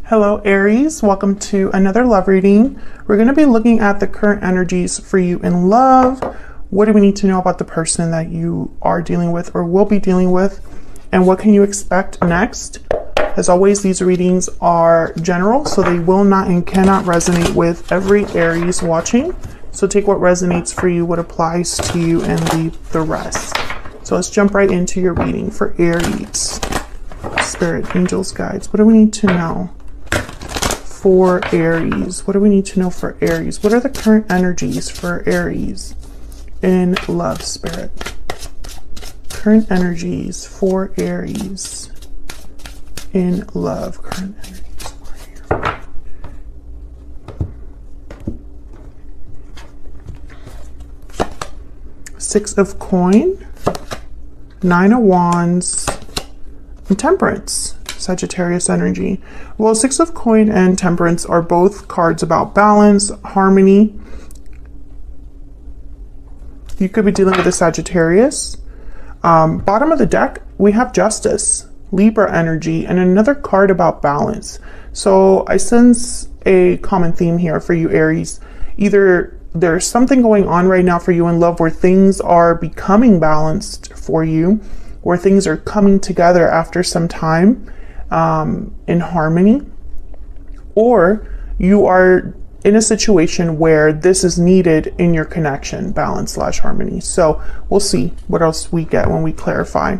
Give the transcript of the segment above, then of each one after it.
Hello Aries, welcome to another love reading. We're going to be looking at the current energies for you in love. What do we need to know about the person that you are dealing with or will be dealing with? And what can you expect next? As always, these readings are general, so they will not and cannot resonate with every Aries watching. So take what resonates for you, what applies to you, and leave the rest. So let's jump right into your reading for Aries. Spirit, angels, guides, what do we need to know for Aries? What do we need to know for Aries? What are the current energies for Aries in love, Spirit? Current energies for Aries in love. Current energies for you. Six of Coin, Nine of Wands, and Temperance. Sagittarius energy. Well, Six of Coin and Temperance are both cards about balance, harmony. You could be dealing with a Sagittarius. Bottom of the deck, we have Justice, Libra energy, and another card about balance. So I sense a common theme here for you, Aries. Either there's something going on right now for you in love where things are becoming balanced for you, where things are coming together after some time in harmony, or you are in a situation where this is needed in your connection, balance / harmony. So we'll see what else we get when we clarify.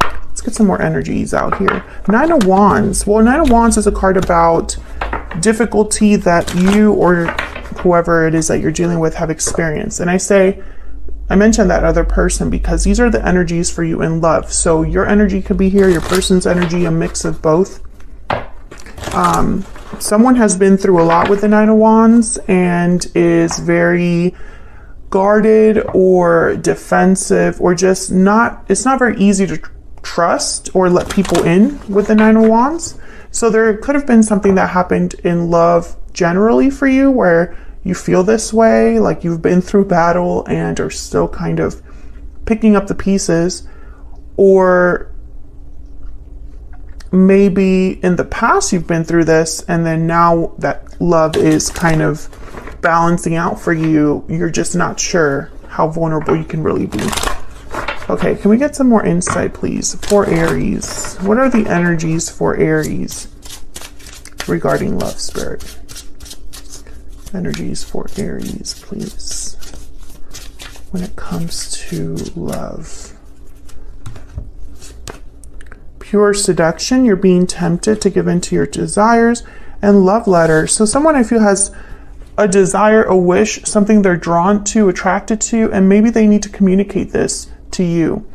Let's get some more energies out here. Nine of Wands. Well, Nine of Wands is a card about difficulty that you or whoever it is that you're dealing with have experienced. And I mentioned that other person because these are the energies for you in love. So your energy could be here, your person's energy, a mix of both. Someone has been through a lot with the Nine of Wands and is very guarded or defensive, or just it's not very easy to trust or let people in with the Nine of Wands. So there could have been something that happened in love generally for you where you feel this way, like you've been through battle and are still kind of picking up the pieces. Or maybe in the past you've been through this, and then now that love is kind of balancing out for you, you're just not sure how vulnerable you can really be. Okay, can we get some more insight, please, for Aries? What are the energies for Aries regarding love, Spirit? Energies for Aries, please, when it comes to love. Pure seduction, you're being tempted to give in to your desires. And love letter, so someone I feel has a desire, a wish, something they're drawn to, attracted to, and maybe they need to communicate this to you.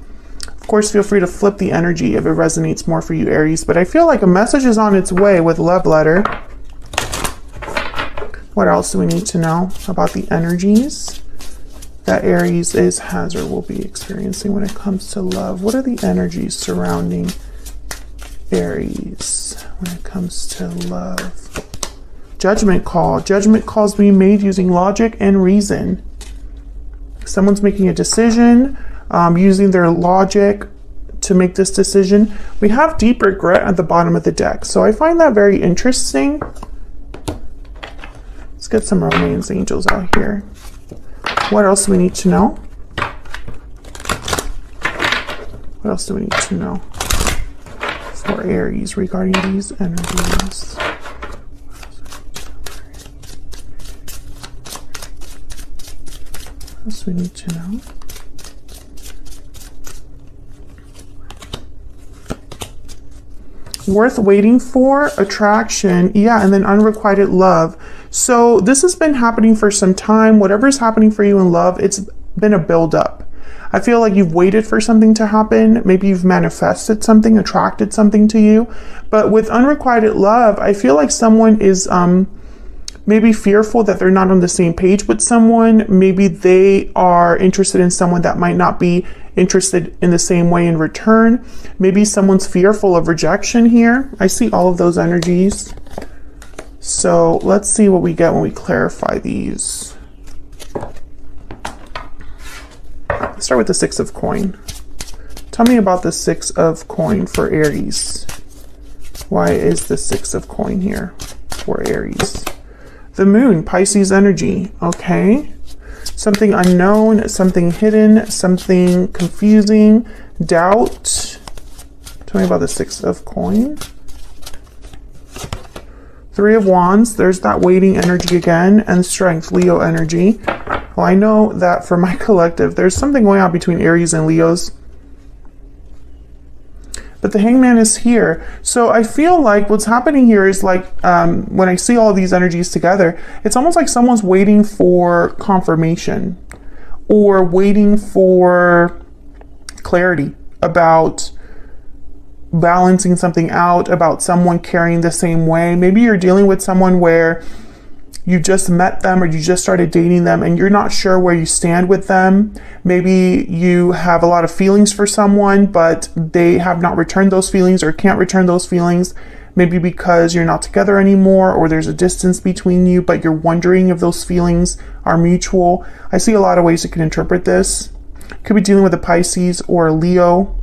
Of course, feel free to flip the energy if it resonates more for you, Aries, but I feel like a message is on its way with love letter. What else do we need to know about the energies that Aries has, or will be experiencing when it comes to love? What are the energies surrounding Aries when it comes to love? Judgment call. Judgment calls being made using logic and reason. Someone's making a decision, using their logic to make this decision. We have deep regret at the bottom of the deck. So I find that very interesting. Let's get some romance angels out here. What else do we need to know? What else do we need to know for Aries regarding these energies? What else do we need to know? Worth waiting for, attraction, yeah, and then unrequited love. So this has been happening for some time. Whatever is happening for you in love, it's been a build-up. I feel like you've waited for something to happen. Maybe you've manifested something, attracted something to you. But with unrequited love, I feel like someone is maybe fearful that they're not on the same page with someone. Maybe they are interested in someone that might not be interested in the same way in return. Maybe someone's fearful of rejection here. I see all of those energies. So let's see what we get when we clarify these. Let's start with the Six of Coin. Tell me about the Six of Coin for Aries. Why is the Six of Coin here for Aries? The Moon, Pisces energy. Okay. Something unknown, something hidden, something confusing, doubt. Tell me about the Six of Coin. Three of Wands, there's that waiting energy again, and Strength, Leo energy. Well, I know that for my collective, there's something going on between Aries and Leos. But the Hangman is here. So I feel like what's happening here is like, when I see all of these energies together, it's almost like someone's waiting for confirmation or waiting for clarity about balancing something out, about someone carrying the same way. Maybe you're dealing with someone where you just met them or you just started dating them and you're not sure where you stand with them. Maybe you have a lot of feelings for someone, but they have not returned those feelings or can't return those feelings. Maybe because you're not together anymore or there's a distance between you, but you're wondering if those feelings are mutual. I see a lot of ways you can interpret this. Could be dealing with a Pisces or a Leo.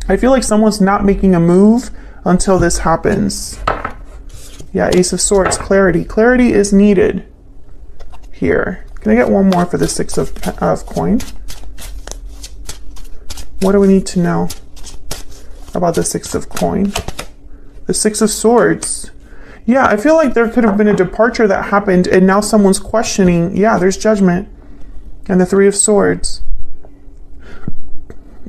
I feel like someone's not making a move until this happens. Yeah, Ace of Swords, clarity. Clarity is needed here. Can I get one more for the Six of Coin? What do we need to know about the Six of Coin? The Six of Swords. Yeah, I feel like there could have been a departure that happened and now someone's questioning. Yeah, there's judgment. And the Three of Swords.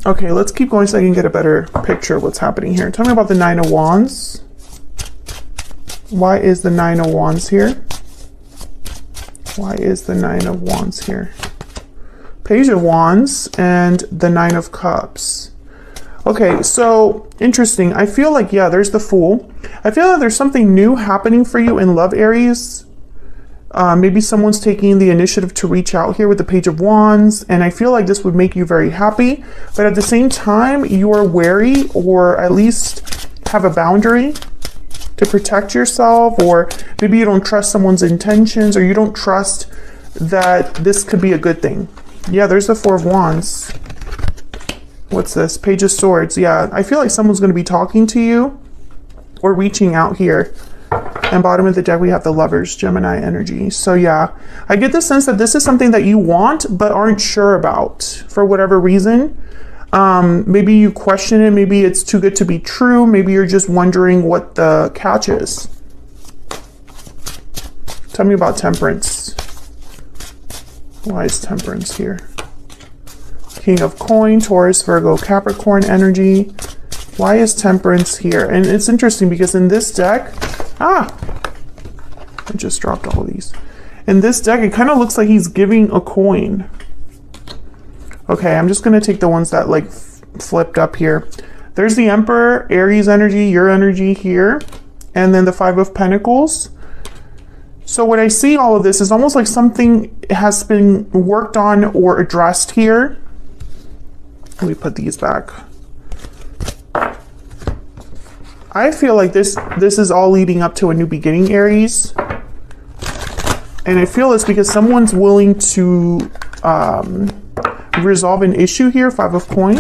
Okay, let's keep going so I can get a better picture of what's happening here. Tell me about the Nine of Wands. Why is the Nine of Wands here? Why is the Nine of Wands here? Page of Wands and the Nine of Cups. Okay, so interesting. I feel like, yeah, there's the Fool. I feel like there's something new happening for you in love, Aries. Maybe someone's taking the initiative to reach out here with the Page of Wands, and I feel like this would make you very happy. But at the same time, you're wary, or at least have a boundary to protect yourself, or maybe you don't trust someone's intentions, or you don't trust that this could be a good thing. Yeah, there's the Four of Wands. What's this? Page of Swords. Yeah, I feel like someone's going to be talking to you or reaching out here. And bottom of the deck, we have the Lovers, Gemini energy. So yeah, I get the sense that this is something that you want but aren't sure about for whatever reason. Maybe you question it. Maybe it's too good to be true. Maybe you're just wondering what the catch is. Tell me about Temperance. Why is Temperance here? King of Coin, Taurus, Virgo, Capricorn energy. Why is Temperance here? And it's interesting because in this deck, I just dropped all of these. In this deck, it kind of looks like he's giving a coin. Okay, I'm just going to take the ones that like flipped up here. There's the Emperor, Aries energy, your energy here, and then the Five of Pentacles. So when I see all of this, it's almost like something has been worked on or addressed here. Let me put these back. I feel like this is all leading up to a new beginning, Aries. And I feel it's because someone's willing to resolve an issue here. Five of Coin.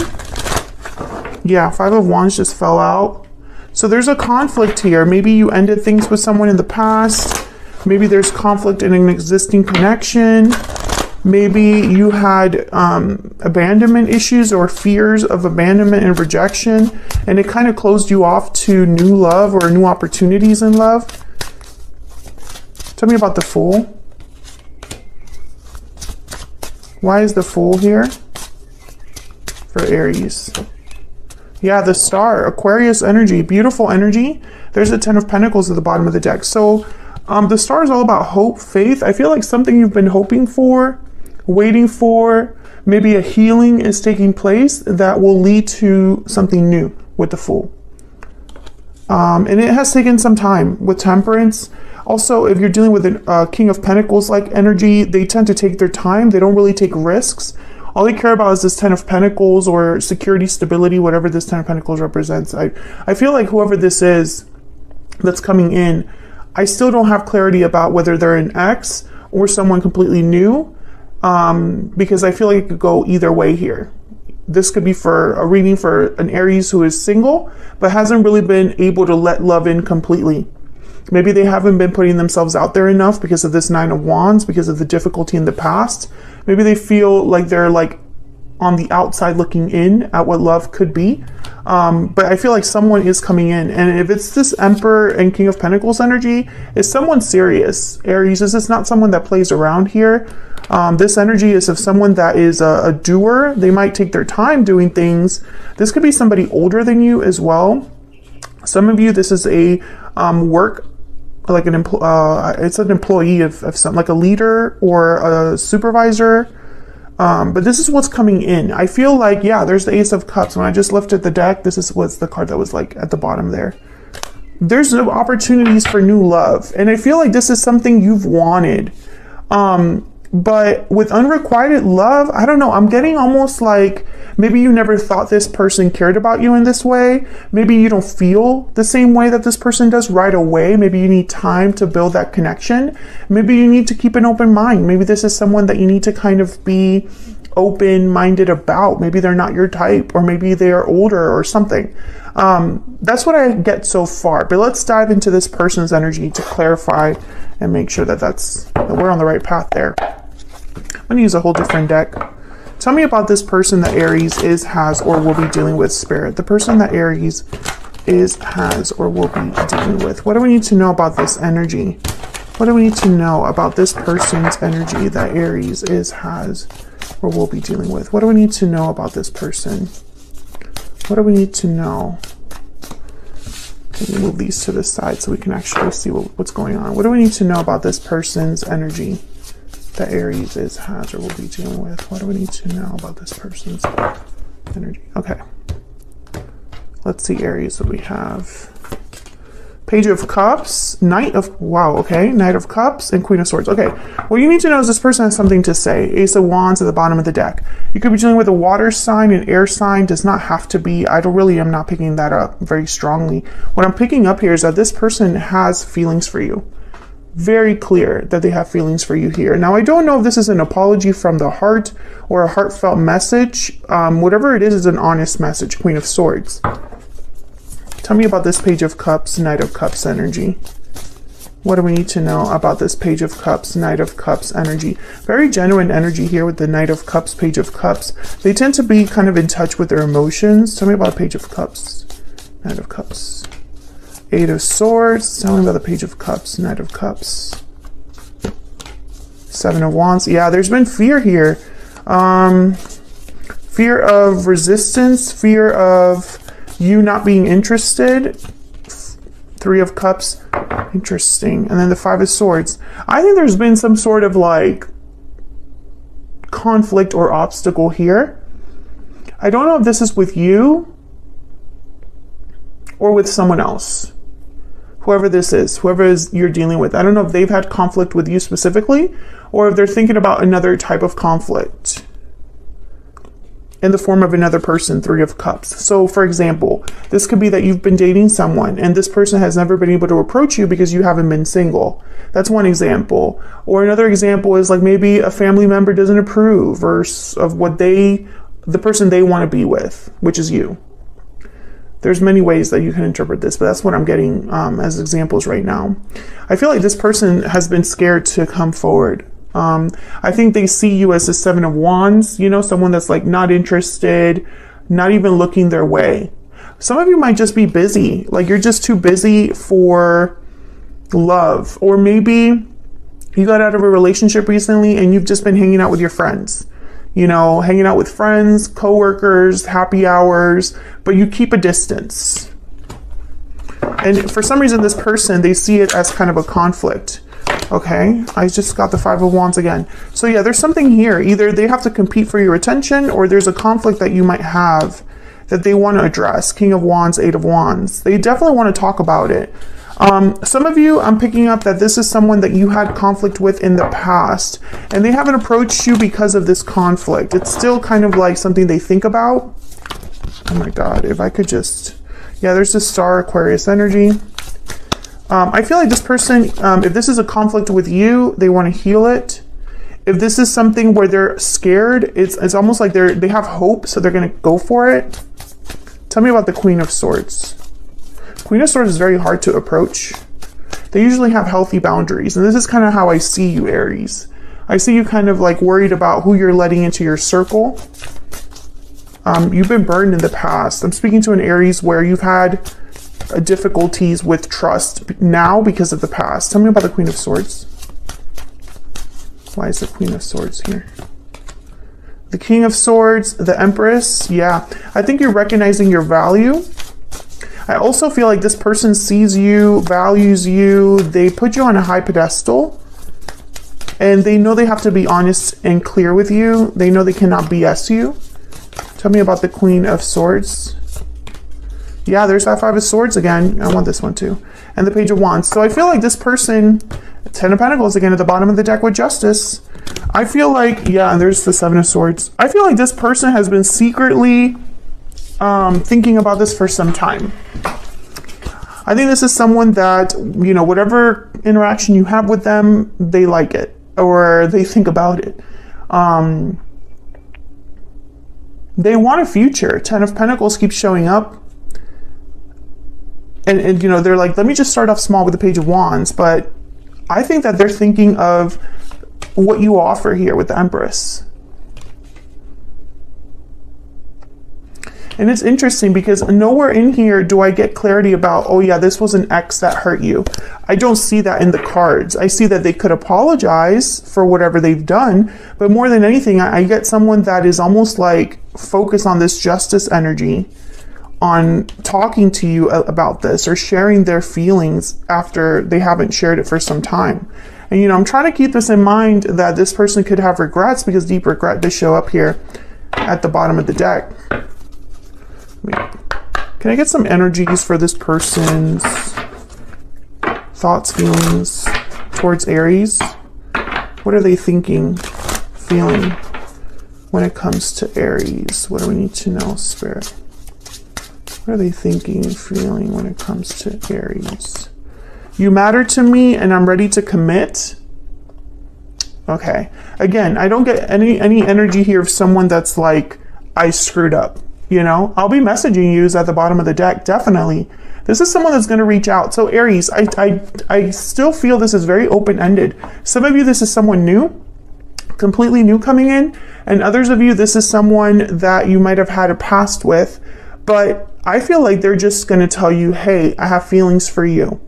Yeah, Five of Wands just fell out. So there's a conflict here. Maybe you ended things with someone in the past. Maybe there's conflict in an existing connection. Maybe you had abandonment issues or fears of abandonment and rejection, and it kind of closed you off to new love or new opportunities in love. Tell me about the Fool. Why is the Fool here for Aries? Yeah, the Star, Aquarius energy, beautiful energy. There's a Ten of Pentacles at the bottom of the deck. So the Star is all about hope, faith. I feel like something you've been hoping for, waiting for, maybe a healing is taking place that will lead to something new with the Fool. And it has taken some time with Temperance. Also, if you're dealing with a King of Pentacles like energy, they tend to take their time. They don't really take risks. All they care about is this Ten of Pentacles or security, stability, whatever this Ten of Pentacles represents. I feel like whoever this is that's coming in, I still don't have clarity about whether they're an ex or someone completely new. Because I feel like it could go either way here. this could be for a reading for an Aries who is single, but hasn't really been able to let love in completely. Maybe they haven't been putting themselves out there enough because of this Nine of Wands, because of the difficulty in the past. Maybe they feel like they're like on the outside looking in at what love could be. But I feel like someone is coming in. And if it's this Emperor and King of Pentacles energy, is someone serious? Aries, this is not someone that plays around here. This energy is of someone that is a doer. They might take their time doing things. This could be somebody older than you as well. Some of you, this is a work, like it's an employee of some, like a leader or a supervisor. But this is what's coming in. I feel like, yeah, there's the Ace of Cups. When I just lifted the deck, this was the card that was like at the bottom there. There's no opportunities for new love. And I feel like this is something you've wanted. But with unrequited love, I don't know. I'm getting almost like maybe you never thought this person cared about you in this way. Maybe you don't feel the same way that this person does right away. Maybe you need time to build that connection. Maybe you need to keep an open mind. Maybe this is someone that you need to kind of be open-minded about. Maybe they're not your type, or maybe they are older or something. That's what I get so far. But let's dive into this person's energy to clarify and make sure that we're on the right path there. I'm gonna use a whole different deck. Tell me about this person that Aries is, has, or will be dealing with, Spirit. The person that Aries is, has, or will be dealing with. What do we need to know about this energy? What do we need to know about this person's energy that Aries is, has, or will be dealing with? What do we need to know about this person? What do we need to know? Let me move these to the side so we can actually see what's going on. What do we need to know about this person's energy that Aries is, has, or will be dealing with? What do we need to know about this person's energy? Okay. Let's see, Aries, what we have. Page of Cups, Knight of, wow, okay. Knight of Cups and Queen of Swords. Okay, what you need to know is this person has something to say. Ace of Wands at the bottom of the deck. You could be dealing with a water sign, an air sign. Does not have to be. I am not picking that up very strongly. What I'm picking up here is that this person has feelings for you. Very clear that they have feelings for you here. Now, I don't know if this is an apology from the heart or a heartfelt message. Whatever it is an honest message. Queen of Swords. Tell me about this Page of Cups, Knight of Cups energy. What do we need to know about this Page of Cups, Knight of Cups energy? Very genuine energy here with the Knight of Cups, Page of Cups. They tend to be kind of in touch with their emotions. Tell me about Page of Cups, Knight of Cups. Eight of Swords. Tell me about the Page of Cups, Knight of Cups. Seven of Wands. Yeah, there's been fear here. Fear of resistance, fear of you not being interested. Three of Cups. Interesting. And then the Five of Swords. I think there's been some sort of like conflict or obstacle here. I don't know if this is with you or with someone else. Whoever this is, whoever you're dealing with. I don't know if they've had conflict with you specifically, or if they're thinking about another type of conflict in the form of another person. Three of Cups. So for example, this could be that you've been dating someone and this person has never been able to approach you because you haven't been single. That's one example. Or another example is like maybe a family member doesn't approve of what the person they want to be with, which is you. There's many ways that you can interpret this, but that's what I'm getting as examples right now. I feel like this person has been scared to come forward. I think they see you as the Seven of Wands, you know, someone that's like not interested, not even looking their way. Some of you might just be busy, like you're just too busy for love. Or maybe you got out of a relationship recently and you've just been hanging out with your friends. You know, hanging out with friends, coworkers, happy hours, but you keep a distance. And for some reason, this person, they see it as kind of a conflict. Okay, I just got the Five of Wands again. So yeah, there's something here. Either they have to compete for your attention, or there's a conflict that you might have that they want to address. King of Wands, Eight of Wands. They definitely want to talk about it. Some of you, I'm picking up that this is someone that you had conflict with in the past, and they haven't approached you because of this conflict. It's still kind of like something they think about. Oh my God, if I could just, yeah, there's this Star Aquarius energy. I feel like this person, if this is a conflict with you, they want to heal it. If this is something where they're scared, it's almost like they have hope, so they're going to go for it. Tell me about the Queen of Swords. Queen of Swords is very hard to approach. They usually have healthy boundaries, and this is kind of how I see you, Aries. I see you kind of like worried about who you're letting into your circle. You've been burned in the past. I'm speaking to an Aries where you've had difficulties with trust now because of the past. Tell me about the Queen of Swords. Why is the Queen of Swords here? The King of Swords, the Empress. Yeah, I think you're recognizing your value. I also feel like this person sees you, values you. They put you on a high pedestal, and they know they have to be honest and clear with you. They know they cannot BS you. Tell me about the Queen of Swords. Yeah, there's that Five of Swords again. I want this one too. And the Page of Wands. So I feel like this person, Ten of Pentacles again at the bottom of the deck with Justice. I feel like, yeah, and there's the Seven of Swords. I feel like this person has been secretly thinking about this for some time. I think this is someone that, you know, whatever interaction you have with them, they like it or they think about it. They want a future. Ten of Pentacles keeps showing up. And you know, they're like, let me just start off small with the Page of Wands. But I think that they're thinking of what you offer here with the Empress. And it's interesting because nowhere in here do I get clarity about, oh yeah, this was an ex that hurt you. I don't see that in the cards. I see that they could apologize for whatever they've done, but more than anything, I get someone that is almost like focused on this Justice energy, on talking to you about this or sharing their feelings after they haven't shared it for some time. And you know, I'm trying to keep this in mind that this person could have regrets because deep regret does show up here at the bottom of the deck. Can I get some energies for this person's thoughts, feelings towards Aries? What are they thinking, feeling when it comes to Aries? What do we need to know, Spirit? What are they thinking, feeling when it comes to Aries? You matter to me and I'm ready to commit. Okay. Again, I don't get any energy here of someone that's like, I screwed up. You know, I'll be messaging you at the bottom of the deck, definitely. This is someone that's going to reach out. So Aries, I still feel this is very open-ended. Some of you, this is someone new, completely new coming in. And others of you, this is someone that you might have had a past with. But I feel like they're just going to tell you, hey, I have feelings for you.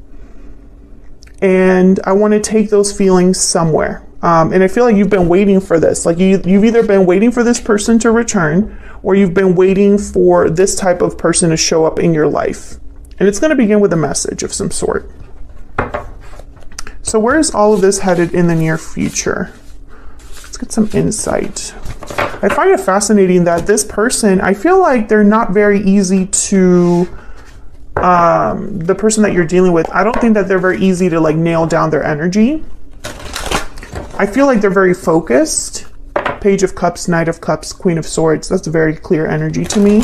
And I want to take those feelings somewhere. And I feel like you've been waiting for this. Like you've either been waiting for this person to return, or you've been waiting for this type of person to show up in your life. And it's going to begin with a message of some sort. So where is all of this headed in the near future? Let's get some insight. I find it fascinating that this person, I feel like they're not very easy to, the person that you're dealing with, I don't think that they're very easy to like nail down their energy. I feel like they're very focused. Page of Cups, Knight of Cups, Queen of Swords. That's a very clear energy to me.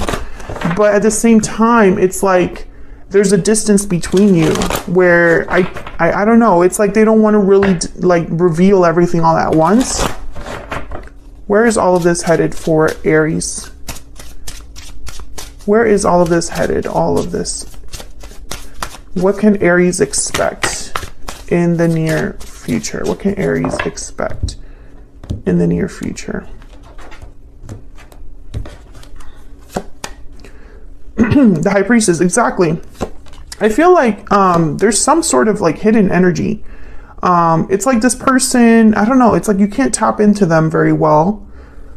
But at the same time, it's like there's a distance between you where I don't know. It's like they don't want to really like reveal everything all at once. Where is all of this headed for Aries? Where is all of this headed? All of this. What can Aries expect in the near future? What can Aries expect in the near future? The High Priestess, exactly. I feel like there's some sort of like hidden energy. It's like this person, I don't know, it's like you can't tap into them very well.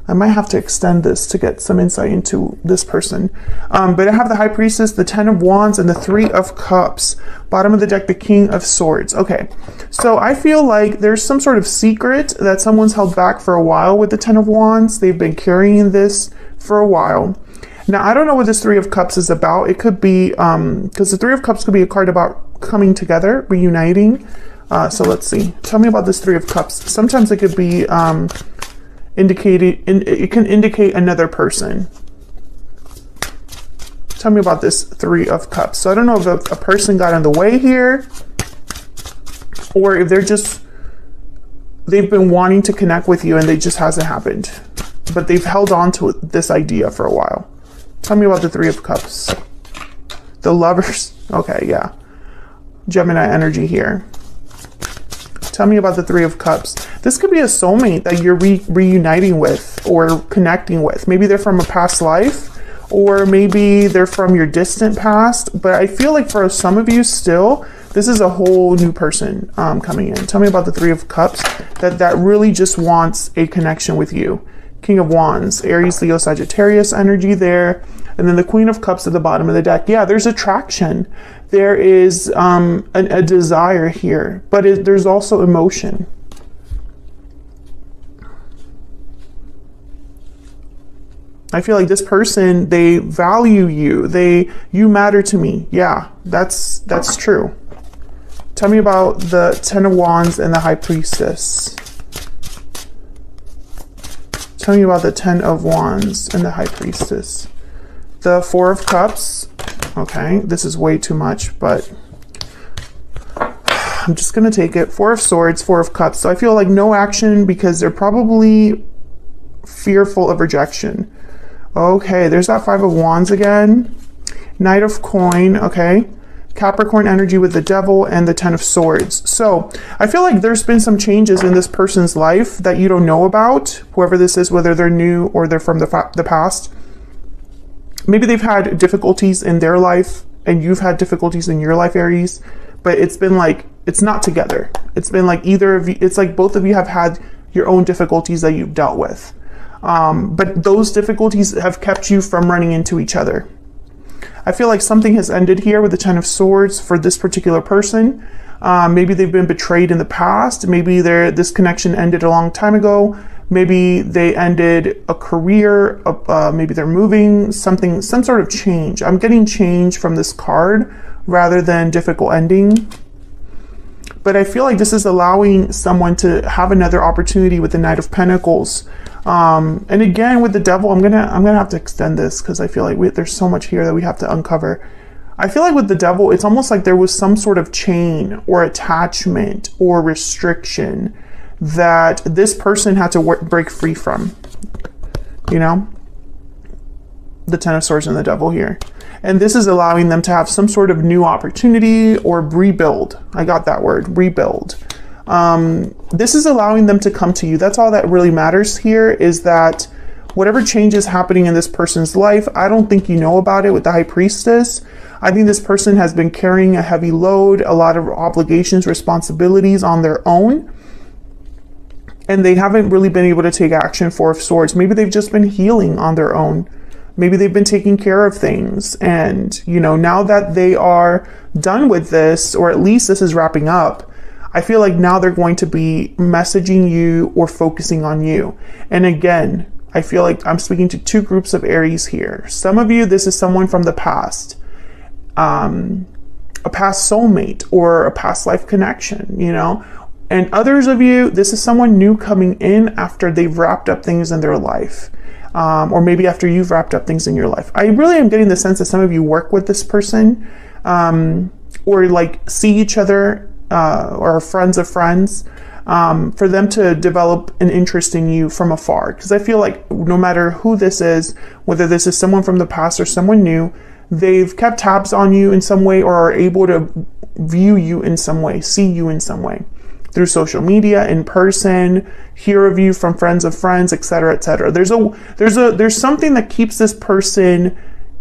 I might have to extend this to get some insight into this person. But I have the High Priestess, the Ten of Wands, and the Three of Cups. Bottom of the deck, the King of Swords. Okay, so I feel like there's some sort of secret that someone's held back for a while with the Ten of Wands. They've been carrying this for a while. Now, I don't know what this Three of Cups is about. It could be, because the Three of Cups could be a card about coming together, reuniting. So let's see. Tell me about this Three of Cups. Sometimes it could be it can indicate another person. Tell me about this Three of Cups. So I don't know if a person got in the way here, or if they're just they've been wanting to connect with you and they just hasn't happened. But they've held on to this idea for a while. Tell me about the Three of Cups. The Lovers. Okay, yeah. Gemini energy here. Tell me about the Three of Cups. This could be a soulmate that you're reuniting with or connecting with. Maybe they're from a past life, or maybe they're from your distant past. But I feel like for some of you still, this is a whole new person coming in. Tell me about the Three of Cups that really just wants a connection with you. King of Wands, Aries, Leo, Sagittarius energy there. And then the Queen of Cups at the bottom of the deck. Yeah, there's attraction. There is a desire here, but there's also emotion. I feel like this person, they value you. You matter to me. Yeah, that's true. Tell me about the Ten of Wands and the High Priestess. Tell me about the Ten of Wands and the High Priestess. The Four of Cups. Okay, this is way too much, but I'm just going to take it. Four of Swords, Four of Cups. So I feel like no action because they're probably fearful of rejection. Okay, there's that Five of Wands again. Knight of Coin, okay. Capricorn energy with the Devil and the Ten of Swords. So I feel like there's been some changes in this person's life that you don't know about, whoever this is, whether they're new or they're from the past. Maybe they've had difficulties in their life and you've had difficulties in your life, Aries, but it's been like, it's not together. It's been like either of you, it's like both of you have had your own difficulties that you've dealt with. But those difficulties have kept you from running into each other. I feel like something has ended here with the Ten of Swords for this particular person. Maybe they've been betrayed in the past. Maybe this connection ended a long time ago. Maybe they ended a career. Maybe they're moving, some sort of change. I'm getting change from this card rather than difficult ending. But I feel like this is allowing someone to have another opportunity with the Knight of Pentacles. And again, with the Devil, I'm gonna have to extend this because I feel like there's so much here that we have to uncover. I feel like with the Devil, it's almost like there was some sort of chain or attachment or restriction that this person had to break free from. You know? The Ten of Swords and the Devil here. And this is allowing them to have some sort of new opportunity or rebuild. I got that word, rebuild. This is allowing them to come to you. That's all that really matters here, is that whatever change is happening in this person's life, I don't think you know about it with the High Priestess. I think this person has been carrying a heavy load, a lot of obligations, responsibilities on their own. And they haven't really been able to take action. Four of Swords. Maybe they've just been healing on their own. Maybe they've been taking care of things. And, you know, now that they are done with this, or at least this is wrapping up, I feel like now they're going to be messaging you or focusing on you. And again, I feel like I'm speaking to two groups of Aries here. Some of you, this is someone from the past, a past soulmate or a past life connection, you know. And others of you, this is someone new coming in after they've wrapped up things in their life. Or maybe after you've wrapped up things in your life. I really am getting the sense that some of you work with this person, or like see each other, or are friends of friends, for them to develop an interest in you from afar. Because I feel like no matter who this is, whether this is someone from the past or someone new, they've kept tabs on you in some way or are able to view you in some way, see you in some way. Through social media, in person, hear of you from friends of friends, etc., etc. There's something that keeps this person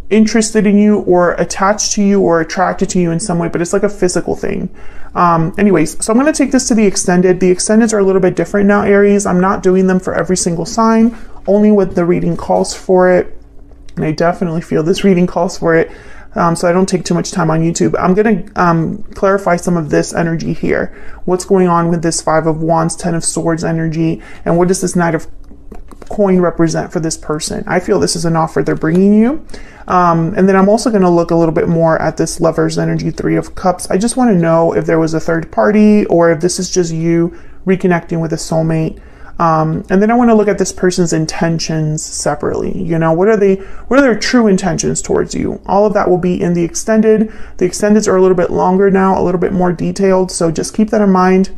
interested in you or attached to you or attracted to you in some way, but it's like a physical thing. Anyways, so I'm going to take this to the extended. The extendeds are a little bit different now, Aries. I'm not doing them for every single sign, only what the reading calls for it. And I definitely feel this reading calls for it. So I don't take too much time on YouTube. I'm going to clarify some of this energy here. What's going on with this Five of Wands, Ten of Swords energy, and what does this Knight of Coin represent for this person? I feel this is an offer they're bringing you. And then I'm also going to look a little bit more at this Lover's energy, Three of Cups. I just want to know if there was a third party or if this is just you reconnecting with a soulmate. And then I want to look at this person's intentions separately. You know, what are their true intentions towards you? All of that will be in the extended. The extendeds are a little bit longer now, a little bit more detailed. So just keep that in mind.